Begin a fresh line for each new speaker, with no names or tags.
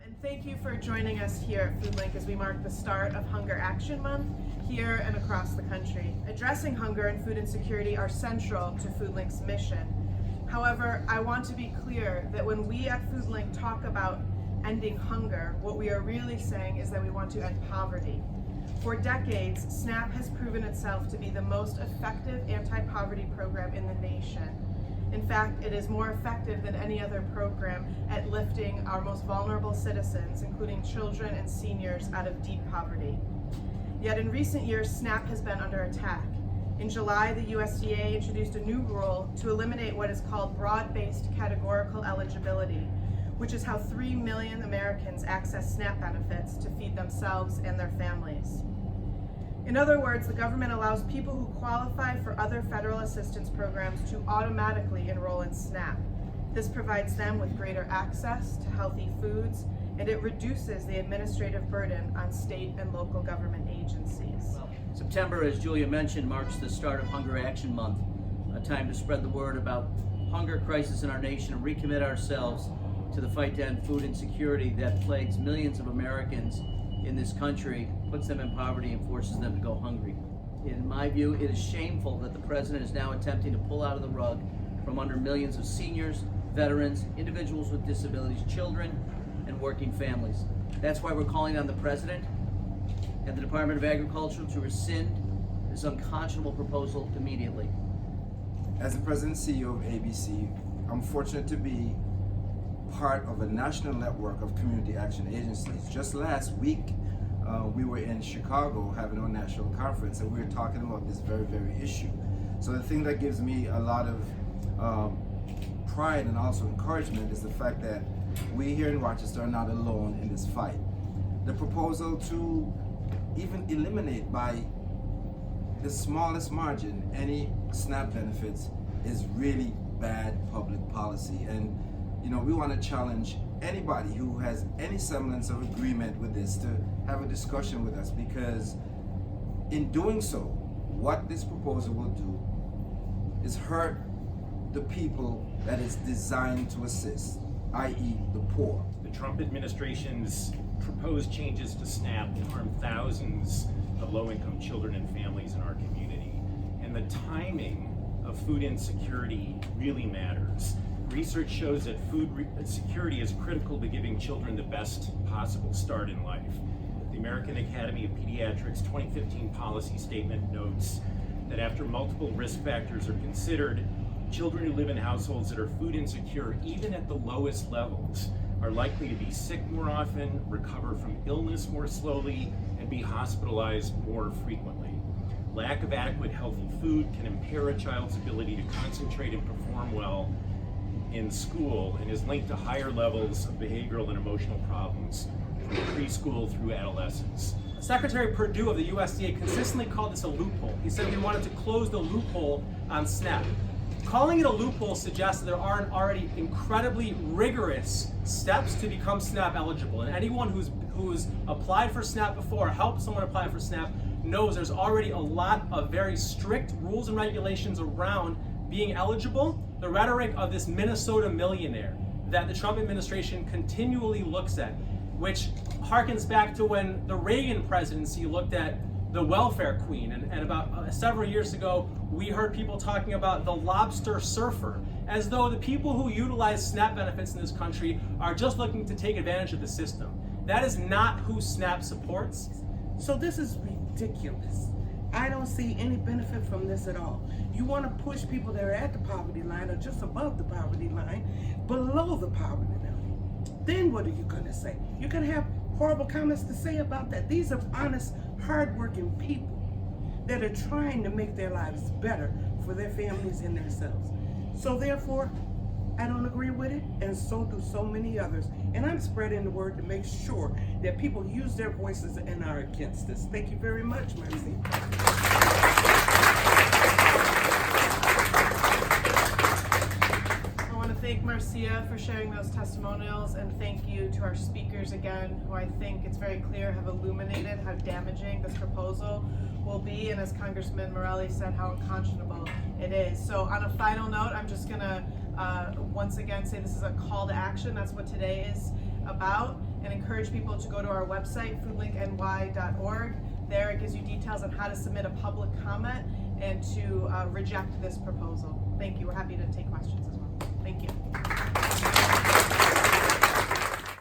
And thank you for joining us here at Foodlink as we mark the start of Hunger Action Month here and across the country. Addressing hunger and food insecurity are central to Foodlink's mission. However, I want to be clear that when we at Foodlink talk about ending hunger, what we are really saying is that we want to end poverty. For decades, SNAP has proven itself to be the most effective anti-poverty program in the nation. In fact, it is more effective than any other program at lifting our most vulnerable citizens, including children and seniors, out of deep poverty. Yet in recent years, SNAP has been under attack. In July, the USDA introduced a new rule to eliminate what is called broad-based categorical eligibility, which is how 3 million Americans access SNAP benefits to feed themselves and their families. In other words, the government allows people who qualify for other federal assistance programs to automatically enroll in SNAP. This provides them with greater access to healthy foods, and it reduces the administrative burden on state and local government agencies.
September, as Julia mentioned, marks the start of Hunger Action Month, a time to spread the word about hunger crisis in our nation and recommit ourselves to the fight to end food insecurity that plagues millions of Americans in this country, puts them in poverty, and forces them to go hungry. In my view, it is shameful that the president is now attempting to pull out of the rug from under millions of seniors, veterans, individuals with disabilities, children, and working families. That's why we're calling on the president and the Department of Agriculture to rescind this unconscionable proposal immediately.
As the president and CEO of ABC, I'm fortunate to be part of a national network of community action agencies. Just last week, we were in Chicago having our national conference, and we were talking about this very, very issue. So the thing that gives me a lot of pride and also encouragement is the fact that we here in Rochester are not alone in this fight. The proposal to even eliminate by the smallest margin any SNAP benefits is really bad public policy. And we want to challenge anybody who has any semblance of agreement with this to have a discussion with us, because in doing so, what this proposal will do is hurt the people that it's designed to assist, i.e. the poor.
The Trump administration's proposed changes to SNAP harm thousands of low-income children and families in our community. And the timing of food insecurity really matters. Research shows that food security is critical to giving children the best possible start in life. The American Academy of Pediatrics' 2015 policy statement notes that after multiple risk factors are considered, children who live in households that are food insecure, even at the lowest levels, are likely to be sick more often, recover from illness more slowly, and be hospitalized more frequently. Lack of adequate healthy food can impair a child's ability to concentrate and perform well in school, and is linked to higher levels of behavioral and emotional problems from preschool through adolescence.
Secretary Perdue of the USDA consistently called this a loophole. He said we wanted to close the loophole on SNAP. Calling it a loophole suggests that there aren't already incredibly rigorous steps to become SNAP eligible. And anyone who's applied for SNAP before, or helped someone apply for SNAP, knows there's already a lot of very strict rules and regulations around being eligible. The rhetoric of this Minnesota millionaire that the Trump administration continually looks at, which harkens back to when the Reagan presidency looked at the welfare queen, and about several years ago we heard people talking about the lobster surfer, as though the people who utilize SNAP benefits in this country are just looking to take advantage of the system. That is not who SNAP supports.
So this is ridiculous. I don't see any benefit from this at all. You want to push people that are at the poverty line or just above the poverty line, below the poverty line. Then what are you going to say? You're going to have horrible comments to say about that. These are honest, hardworking people that are trying to make their lives better for their families and themselves. So therefore, I don't agree with it, and so do so many others. And I'm spreading the word to make sure that people use their voices and are against this. Thank you very much, Mercy.
I want to thank Marcia for sharing those testimonials, and thank you to our speakers again, who I think it's very clear have illuminated how damaging this proposal will be, and as Congressman Morelle said, how unconscionable it is. So on a final note, I'm just going to once again say this is a call to action. That's what today is about. and encourage people to go to our website, foodlinkny.org. There it gives you details on how to submit a public comment and to reject this proposal. Thank you. We're happy to take questions as well. Thank you.